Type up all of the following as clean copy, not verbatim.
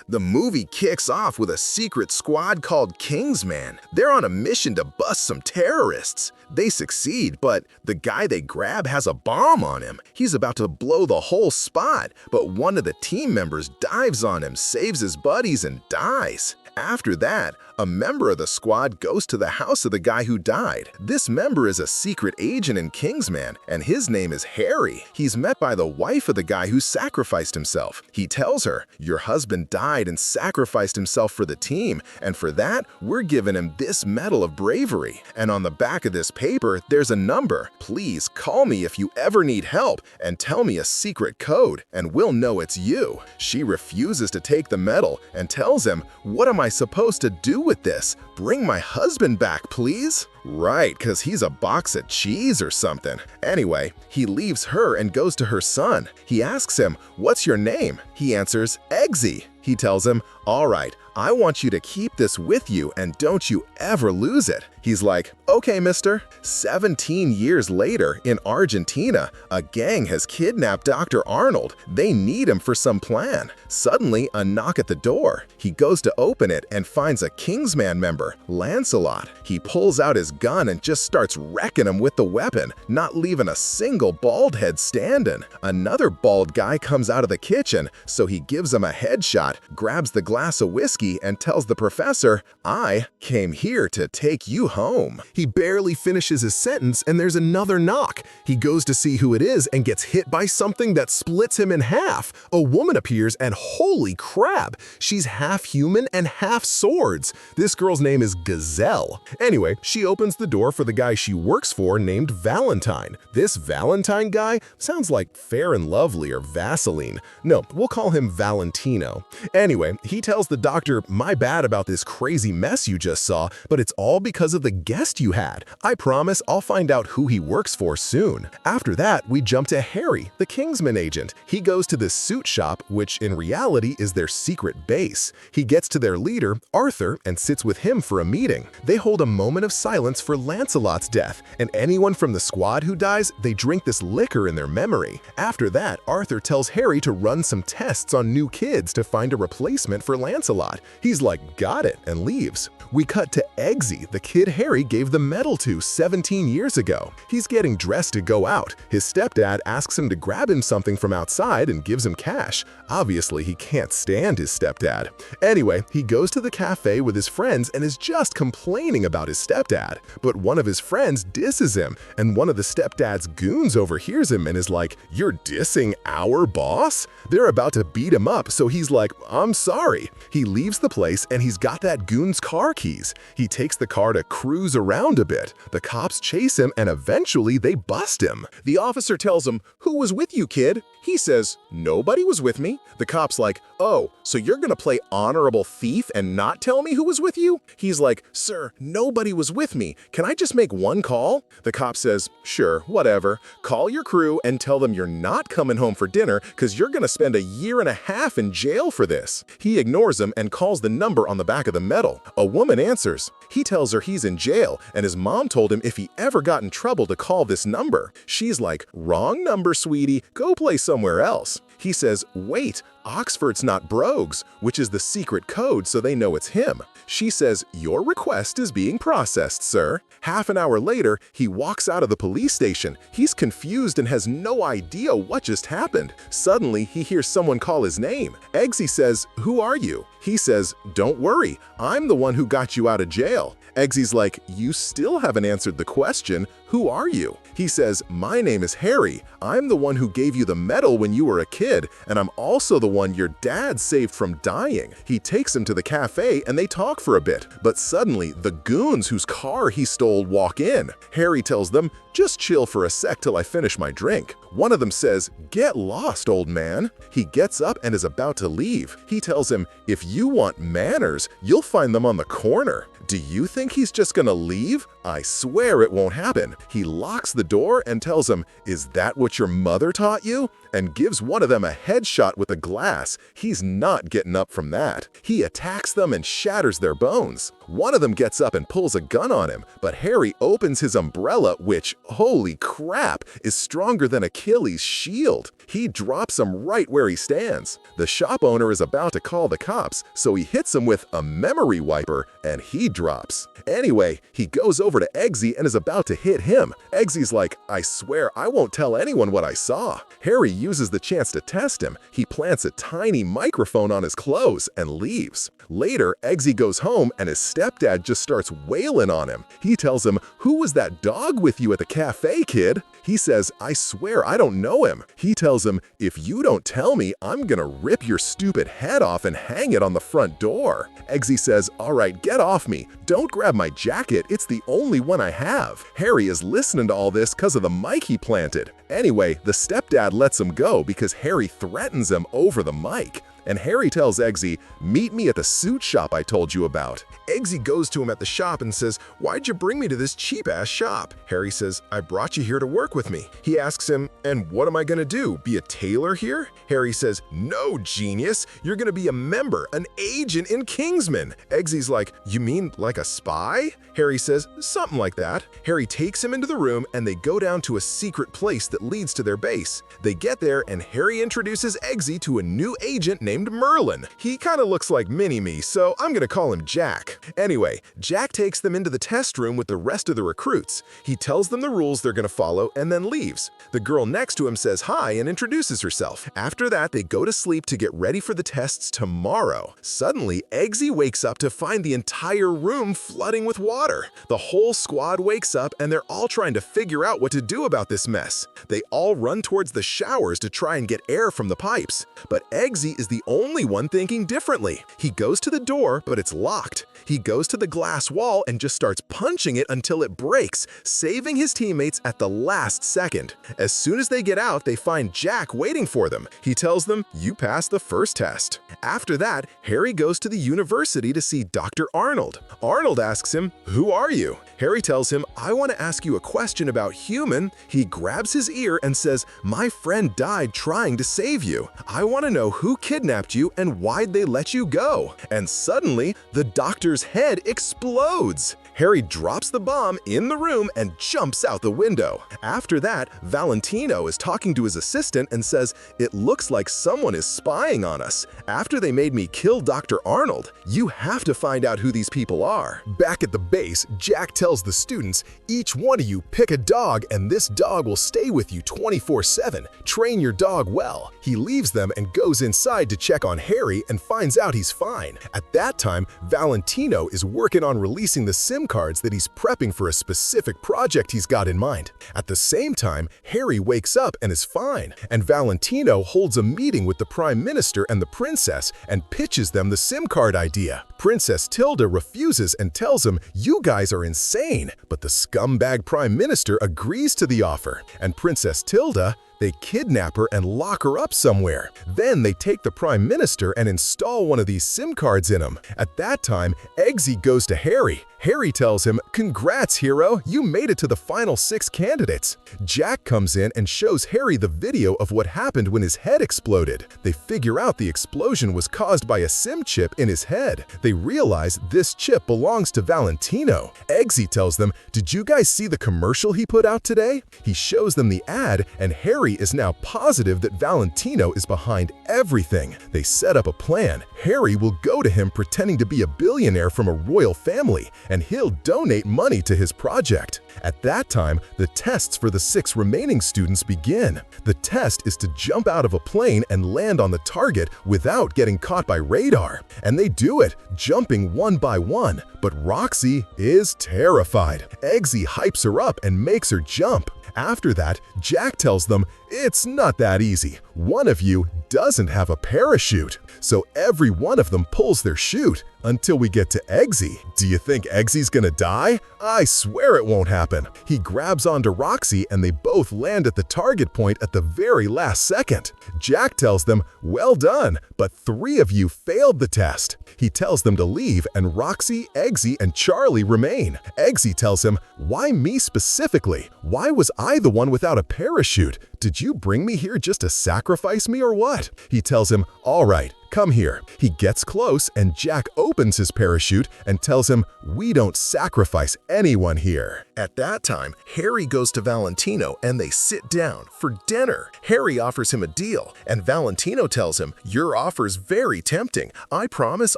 The movie kicks off with a secret squad called Kingsman. They're on a mission to bust some terrorists. They succeed, but the guy they grab has a bomb on him. He's about to blow the whole spot, but one of the team members dives on him, saves his buddies, and dies. After that, a member of the squad goes to the house of the guy who died. This member is a secret agent in Kingsman, and his name is Harry. He's met by the wife of the guy who sacrificed himself. He tells her, "Your husband died and sacrificed himself for the team, and for that, we're giving him this medal of bravery. And on the back of this paper, there's a number. Please call me if you ever need help, and tell me a secret code, and we'll know it's you." She refuses to take the medal and tells him, "What am I supposed to do with this? Bring my husband back, please." Right, because he's a box of cheese or something. Anyway, he leaves her and goes to her son. He asks him, "What's your name?" He answers, "Eggsy." He tells him, "All right, I want you to keep this with you and don't you ever lose it." He's like, "Okay, mister." 17 years later, in Argentina, a gang has kidnapped Dr. Arnold. They need him for some plan. Suddenly, a knock at the door. He goes to open it and finds a Kingsman member, Lancelot. He pulls out his gun and just starts wrecking him with the weapon, not leaving a single bald head standing. Another bald guy comes out of the kitchen, so he gives him a headshot, grabs the glass of whiskey, and tells the professor, "I came here to take you home." He barely finishes his sentence and there's another knock. He goes to see who it is and gets hit by something that splits him in half. A woman appears and holy crap, she's half human and half swords. This girl's name is Gazelle. Anyway, she opens the door for the guy she works for named Valentine. This Valentine guy sounds like Fair and Lovely or Vaseline. No, we'll call him Valentino. Anyway, he tells the doctor, "My bad about this crazy mess you just saw, but it's all because of the guest you had. I promise I'll find out who he works for soon." After that, we jump to Harry, the Kingsman agent. He goes to this suit shop, which in reality is their secret base. He gets to their leader, Arthur, and sits with him for a meeting. They hold a moment of silence for Lancelot's death, and anyone from the squad who dies, they drink this liquor in their memory. After that, Arthur tells Harry to run some tests on new kids to find a replacement for Lancelot. He's like, "Got it," and leaves. We cut to Eggsy, the kid Harry gave the medal to 17 years ago. He's getting dressed to go out. His stepdad asks him to grab him something from outside and gives him cash. Obviously, he can't stand his stepdad. Anyway, he goes to the cafe with his friends and is just complaining about his stepdad. But one of his friends disses him, and one of the stepdad's goons overhears him and is like, "You're dissing our boss?" They're about to beat him up, so he's like, "I'm sorry." He leaves the place and he's got that goon's car keys. He takes the car to cruise around a bit. The cops chase him and eventually they bust him. The officer tells him, "Who was with you, kid?" He says, "Nobody was with me." The cop's like, "Oh, so you're gonna play honorable thief and not tell me who was with you?" He's like, "Sir, nobody was with me. Can I just make one call?" The cop says, "Sure, whatever. Call your crew and tell them you're not coming home for dinner because you're gonna spend a year and a half in jail for this." He ignores him and calls the number on the back of the medal. A woman answers. He tells her he's in jail and his mom told him if he ever got in trouble to call this number. She's like, "Wrong number, sweetie. Go play somewhere else." He says, "Wait, Oxford's not Brogues," which is the secret code so they know it's him. She says, "Your request is being processed, sir." Half an hour later, he walks out of the police station. He's confused and has no idea what just happened. Suddenly, he hears someone call his name. Eggsy says, "Who are you?" He says, "Don't worry, I'm the one who got you out of jail." Eggsy's like, "You still haven't answered the question. Who are you?" He says, "My name is Harry. I'm the one who gave you the medal when you were a kid, and I'm also the one your dad saved from dying." He takes him to the cafe and they talk for a bit, but suddenly the goons whose car he stole walk in. Harry tells them, "Just chill for a sec till I finish my drink." One of them says, "Get lost, old man." He gets up and is about to leave. He tells him, "If you want manners, you'll find them on the corner." Do you think he's just gonna leave? I swear it won't happen. He locks the door and tells him, "Is that what your mother taught you?" and gives one of them a headshot with a glass. He's not getting up from that. He attacks them and shatters their bones. One of them gets up and pulls a gun on him, but Harry opens his umbrella, which, holy crap, is stronger than Achilles' shield. He drops him right where he stands. The shop owner is about to call the cops, so he hits him with a memory wiper, and he drops. Anyway, he goes over to Eggsy and is about to hit him. Eggsy's like, "I swear I won't tell anyone what I saw." Harry uses the chance to test him. He plants a tiny microphone on his clothes and leaves. Later, Eggsy goes home and his stepdad just starts wailing on him. He tells him, "Who was that dog with you at the cafe, kid?" He says, "I swear I don't know him." He tells him, "If you don't tell me, I'm gonna rip your stupid head off and hang it on the front door." Eggsy says, "All right, get off me. Don't grab my jacket, it's the only one I have." Harry is listening to all this because of the mic he planted. Anyway, the stepdad lets him go because Harry threatens him over the mic. And Harry tells Eggsy, "Meet me at the suit shop I told you about." Eggsy goes to him at the shop and says, "Why'd you bring me to this cheap-ass shop?" Harry says, "I brought you here to work with me." He asks him, "And what am I gonna do, be a tailor here?" Harry says, "No, genius, you're gonna be a member, an agent in Kingsman." Eggsy's like, "You mean like a spy?" Harry says, "Something like that." Harry takes him into the room and they go down to a secret place that leads to their base. They get there and Harry introduces Eggsy to a new agent named Merlin. He kinda looks like Mini-Me, so I'm gonna call him Jack. Anyway, Jack takes them into the test room with the rest of the recruits. He tells them the rules they're gonna follow and then leaves. The girl next to him says hi and introduces herself. After that, they go to sleep to get ready for the tests tomorrow. Suddenly, Eggsy wakes up to find the entire room flooding with water. The whole squad wakes up and they're all trying to figure out what to do about this mess. They all run towards the showers to try and get air from the pipes. But Eggsy is the only one thinking differently. He goes to the door, but it's locked. He goes to the glass wall and just starts punching it until it breaks, saving his teammates at the last second. As soon as they get out, they find Jack waiting for them. He tells them, "You passed the first test." After that, Harry goes to the university to see Dr. Arnold. Arnold asks him, "Who are you?" Harry tells him, "I want to ask you a question about human." He grabs his ear and says, "My friend died trying to save you. I want to know who kidnapped you and why'd they let you go?" And suddenly, the doctor's head explodes. Harry drops the bomb in the room and jumps out the window. After that, Valentino is talking to his assistant and says, "It looks like someone is spying on us. After they made me kill Dr. Arnold, you have to find out who these people are." Back at the base, Jack tells the students, "Each one of you pick a dog and this dog will stay with you 24/7. Train your dog well." He leaves them and goes inside to check on Harry and finds out he's fine. At that time, Valentino is working on releasing the SIM cards that he's prepping for a specific project he's got in mind. At the same time, Harry wakes up and is fine, and Valentino holds a meeting with the Prime Minister and the Princess and pitches them the SIM card idea. Princess Tilda refuses and tells him, "You guys are insane," but the scumbag Prime Minister agrees to the offer, and Princess Tilda, they kidnap her and lock her up somewhere. Then they take the Prime Minister and install one of these SIM cards in him. At that time, Eggsy goes to Harry. Harry tells him, "Congrats, hero, you made it to the final 6 candidates." Jack comes in and shows Harry the video of what happened when his head exploded. They figure out the explosion was caused by a SIM chip in his head. They realize this chip belongs to Valentino. Eggsy tells them, "Did you guys see the commercial he put out today?" He shows them the ad, and Harry is now positive that Valentino is behind everything. They set up a plan. Harry will go to him pretending to be a billionaire from a royal family, and he'll donate money to his project. At that time, the tests for the 6 remaining students begin. The test is to jump out of a plane and land on the target without getting caught by radar. And they do it, jumping one by one. But Roxy is terrified. Eggsy hypes her up and makes her jump. After that, Jack tells them, "It's not that easy. One of you doesn't have a parachute." So every one of them pulls their chute until we get to Eggsy. Do you think Eggsy's gonna die? I swear it won't happen. He grabs onto Roxy and they both land at the target point at the very last second. Jack tells them, "Well done, but 3 of you failed the test." He tells them to leave, and Roxy, Eggsy, and Charlie remain. Eggsy tells him, "Why me specifically? Why was I the one without a parachute? Did you bring me here just to sacrifice me or what?" He tells him, "All right, come here." He gets close, and Jack opens his parachute and tells him, "We don't sacrifice anyone here." At that time, Harry goes to Valentino and they sit down for dinner. Harry offers him a deal, and Valentino tells him, "Your offer's very tempting. I promise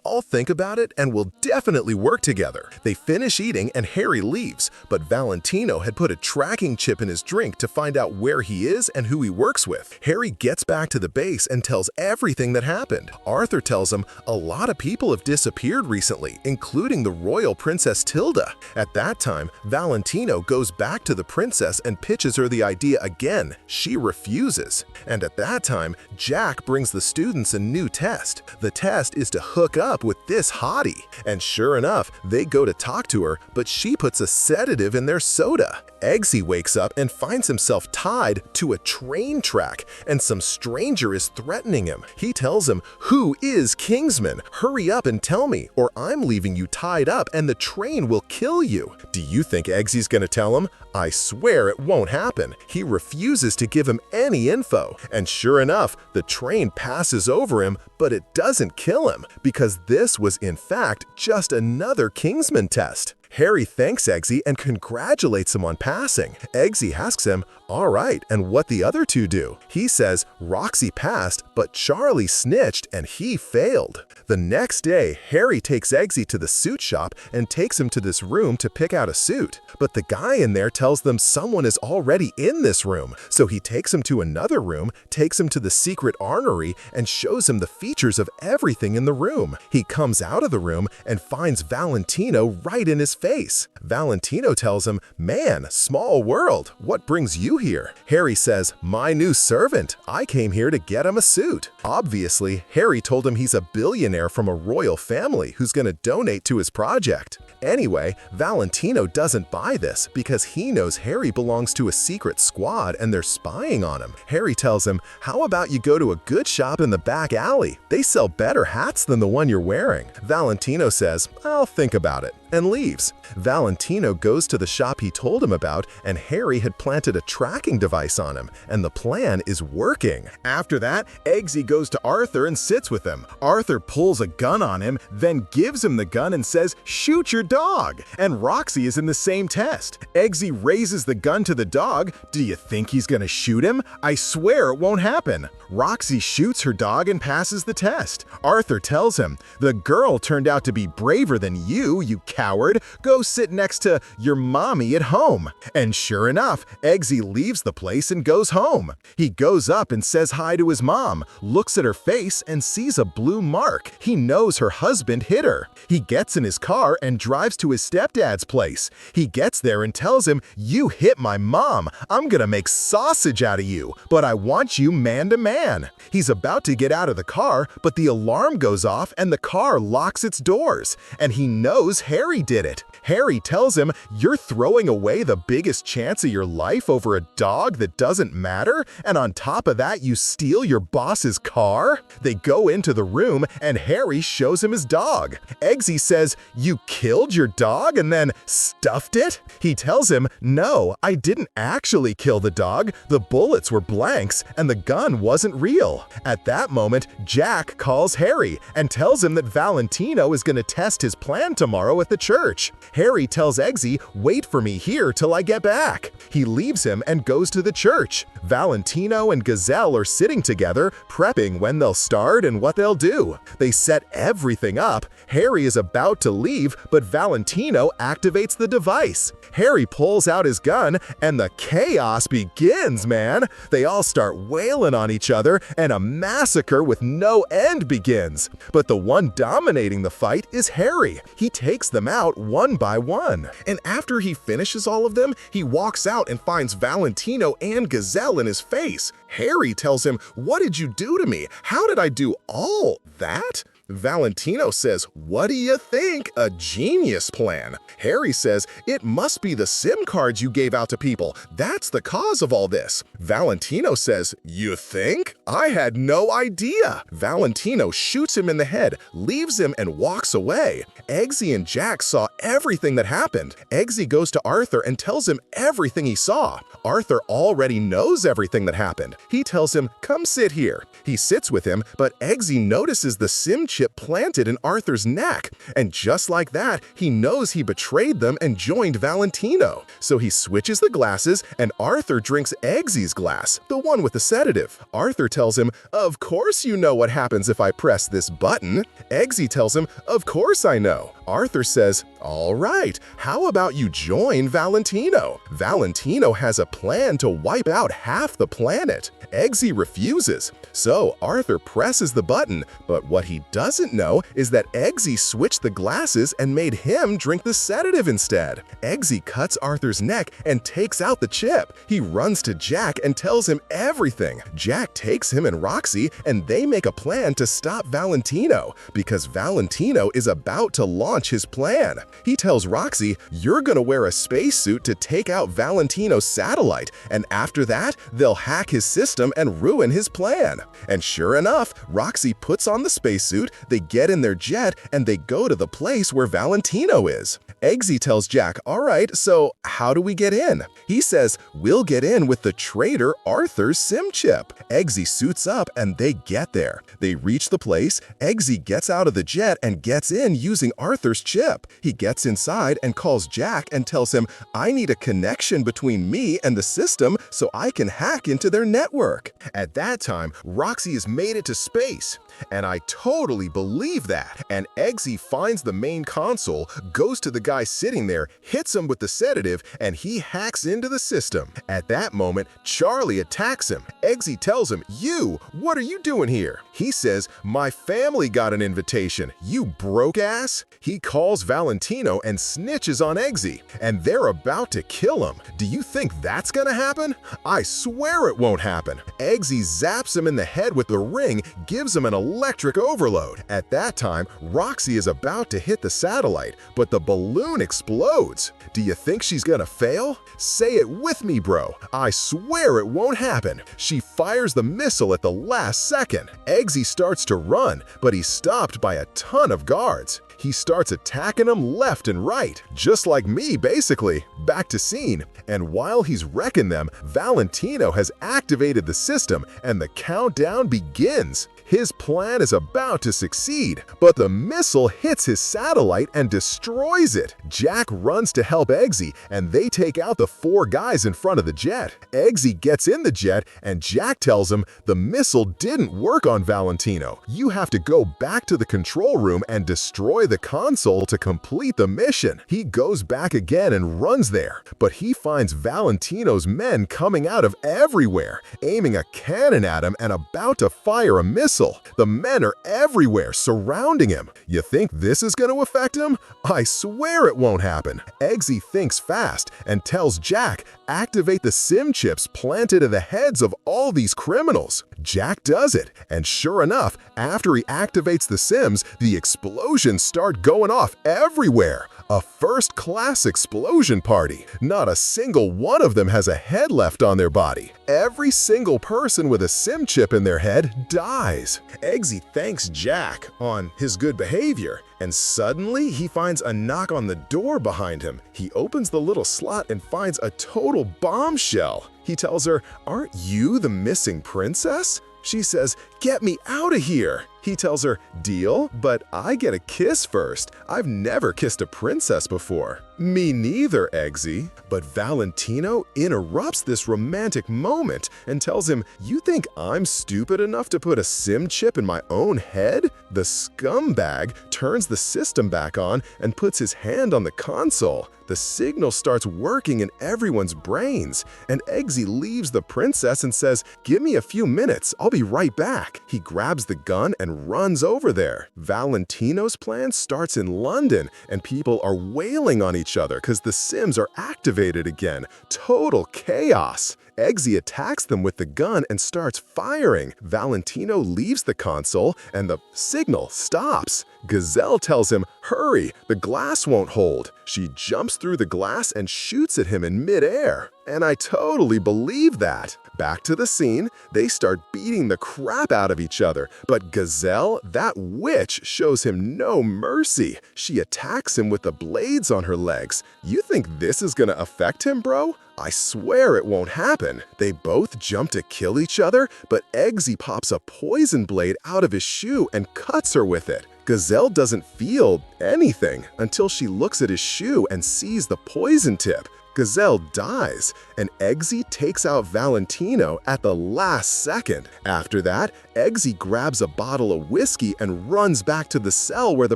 I'll think about it and we'll definitely work together." They finish eating and Harry leaves, but Valentino had put a tracking chip in his drink to find out where he is and who he works with. Harry gets back to the base and tells everything that happened. Arthur tells him a lot of people have disappeared recently, including the royal Princess Tilda. At that time, Valentino goes back to the princess and pitches her the idea again. She refuses. And at that time, Jack brings the students a new test. The test is to hook up with this hottie. And sure enough, they go to talk to her, but she puts a sedative in their soda. Eggsy wakes up and finds himself tied to a train track, and some stranger is threatening him. He tells him, "Who is Kingsman? Hurry up and tell me, or I'm leaving you tied up and the train will kill you." Do you think Eggsy's gonna tell him? I swear it won't happen. He refuses to give him any info. And sure enough, the train passes over him, but it doesn't kill him, because this was in fact just another Kingsman test. Harry thanks Eggsy and congratulates him on passing. Eggsy asks him, "All right, and what the other two do?" He says Roxy passed, but Charlie snitched and he failed. The next day, Harry takes Eggsy to the suit shop and takes him to this room to pick out a suit. But the guy in there tells them someone is already in this room, so he takes him to another room, takes him to the secret armory, and shows him the features of everything in the room. He comes out of the room and finds Valentino right in his face. Valentino tells him, "Man, small world, what brings you here?" Harry says, "My new servant. I came here to get him a suit." Obviously, Harry told him he's a billionaire from a royal family who's going to donate to his project. Anyway, Valentino doesn't buy this because he knows Harry belongs to a secret squad and they're spying on him. Harry tells him, "How about you go to a good shop in the back alley? They sell better hats than the one you're wearing." Valentino says, "I'll think about it," and leaves. Valentino goes to the shop he told him about, and Harry had planted a tracking device on him, and the plan is working. After that, Eggsy goes to Arthur and sits with him. Arthur pulls a gun on him, then gives him the gun and says, "Shoot your dog." And Roxy is in the same test. Eggsy raises the gun to the dog. Do you think he's gonna shoot him? I swear it won't happen. Roxy shoots her dog and passes the test. Arthur tells him, "The girl turned out to be braver than you, you coward. Go sit next to your mommy at home." And sure enough, Eggsy leaves the place and goes home. He goes up and says hi to his mom, looks at her face and sees a blue mark. He knows her husband hit her. He gets in his car and drives to his stepdad's place. He gets there and tells him, "You hit my mom. I'm gonna make sausage out of you, but I want you man to man." He's about to get out of the car, but the alarm goes off and the car locks its doors. And he knows Harry did it. Harry tells him, "You're throwing away the biggest chance of your life over a dog that doesn't matter, and on top of that you steal your boss's car?" They go into the room and Harry shows him his dog. Eggsy says, "You killed your dog and then stuffed it?" He tells him, "No, I didn't actually kill the dog. The bullets were blanks and the gun wasn't real." At that moment, Jack calls Harry and tells him that Valentino is going to test his plan tomorrow at the church. Harry tells Eggsy, "Wait for me here till I get back." He leaves him and goes to the church. Valentino and Gazelle are sitting together, prepping when they'll start and what they'll do. They set everything up. Harry is about to leave, but Valentino activates the device. Harry pulls out his gun, and the chaos begins, man. They all start wailing on each other, and a massacre with no end begins. But the one dominating the fight is Harry. He takes them out one by one. And after he finishes all of them, he walks out and finds Valentino and Gazelle in his face. Harry tells him, "What did you do to me? How did I do all that?" Valentino says, "What do you think?" think a genius plan. Harry says it must be the SIM cards you gave out to people. That's the cause of all this. Valentino says, you think? I had no idea. Valentino shoots him in the head, leaves him, and walks away. Eggsy and Jack saw everything that happened. Eggsy goes to Arthur and tells him everything he saw. Arthur already knows everything that happened. He tells him, come sit here. He sits with him, but Eggsy notices the SIM chip planted in Arthur's neck. And just like that, he knows he betrayed them and joined Valentino. So he switches the glasses, and Arthur drinks Eggsy's glass, the one with the sedative. Arthur tells him, of course you know what happens if I press this button. Eggsy tells him, of course I know. Arthur says, all right, how about you join Valentino? Valentino has a plan to wipe out half the planet. Eggsy refuses. So Arthur presses the button, but what he doesn't know is that Eggsy switched the glasses and made him drink the sedative instead. Eggsy cuts Arthur's neck and takes out the chip. He runs to Jack and tells him everything. Jack takes him and Roxy, and they make a plan to stop Valentino because Valentino is about to launch his plan. He tells Roxy, you're gonna wear a spacesuit to take out Valentino's satellite, and after that, they'll hack his system and ruin his plan. And sure enough, Roxy puts on the spacesuit, they get in their jet, and they go to the place where Valentino is. Eggsy tells Jack, all right, so how do we get in? He says, we'll get in with the traitor Arthur's SIM chip. Eggsy suits up and they get there. They reach the place, Eggsy gets out of the jet and gets in using Arthur's chip. He gets inside and calls Jack and tells him, I need a connection between me and the system so I can hack into their network. At that time, Roxy has made it to space. And I totally believe that. And Eggsy finds the main console, goes to the guy sitting there, hits him with the sedative, and he hacks into the system. At that moment, Charlie attacks him. Eggsy tells him, you, what are you doing here? He says, my family got an invitation, you broke ass. He calls Valentino and snitches on Eggsy, and they're about to kill him. Do you think that's gonna happen? I swear it won't happen. Eggsy zaps him in the head with the ring, gives him an electric overload. At that time, Roxy is about to hit the satellite, but the balloon explodes. Do you think she's gonna fail? Say it with me, bro. I swear it won't happen. She fires the missile at the last second. Eggsy starts to run, but he's stopped by a ton of guards. He starts attacking them left and right, just like me basically. Back to scene. And while he's wrecking them, Valentino has activated the system and the countdown begins. His plan is about to succeed, but the missile hits his satellite and destroys it. Jack runs to help Eggsy, and they take out the 4 guys in front of the jet. Eggsy gets in the jet, and Jack tells him the missile didn't work on Valentino. You have to go back to the control room and destroy the console to complete the mission. He goes back again and runs there, but he finds Valentino's men coming out of everywhere, aiming a cannon at him and about to fire a missile. The men are everywhere, surrounding him. You think this is going to affect him? I swear it won't happen. Eggsy thinks fast and tells Jack, activate the SIM chips planted in the heads of all these criminals. Jack does it, and sure enough, after he activates the SIMs, the explosions start going off everywhere. A first-class explosion party. Not a single one of them has a head left on their body. Every single person with a SIM chip in their head dies. Eggsy thanks Jack on his good behavior, and suddenly he finds a knock on the door behind him. He opens the little slot and finds a total bombshell. He tells her, aren't you the missing princess? She says, get me out of here. He tells her, deal, but I get a kiss first. I've never kissed a princess before. Me neither, Eggsy. But Valentino interrupts this romantic moment and tells him, you think I'm stupid enough to put a SIM chip in my own head? The scumbag turns the system back on and puts his hand on the console. The signal starts working in everyone's brains, and Eggsy leaves the princess and says, give me a few minutes, I'll be right back. He grabs the gun and runs over there. Valentino's plan starts in London, and people are wailing on each other because the Sims are activated again. Total chaos. Eggsy attacks them with the gun and starts firing. Valentino leaves the console and the signal stops. Gazelle tells him, "Hurry, the glass won't hold." She jumps through the glass and shoots at him in midair. And I totally believe that. Back to the scene, they start beating the crap out of each other, but Gazelle, that witch, shows him no mercy. She attacks him with the blades on her legs. You think this is gonna affect him, bro? I swear it won't happen. They both jump to kill each other, but Eggsy pops a poison blade out of his shoe and cuts her with it. Gazelle doesn't feel anything until she looks at his shoe and sees the poison tip. Gazelle dies, and Eggsy takes out Valentino at the last second. After that, Eggsy grabs a bottle of whiskey and runs back to the cell where the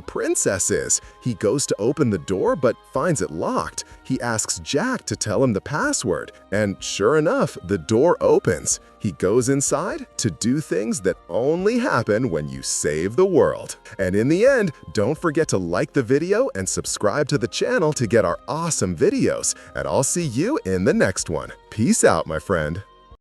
princess is. He goes to open the door but finds it locked. He asks Jack to tell him the password, and sure enough, the door opens. He goes inside to do things that only happen when you save the world. And in the end, don't forget to like the video and subscribe to the channel to get our awesome videos. And I'll see you in the next one. Peace out, my friend.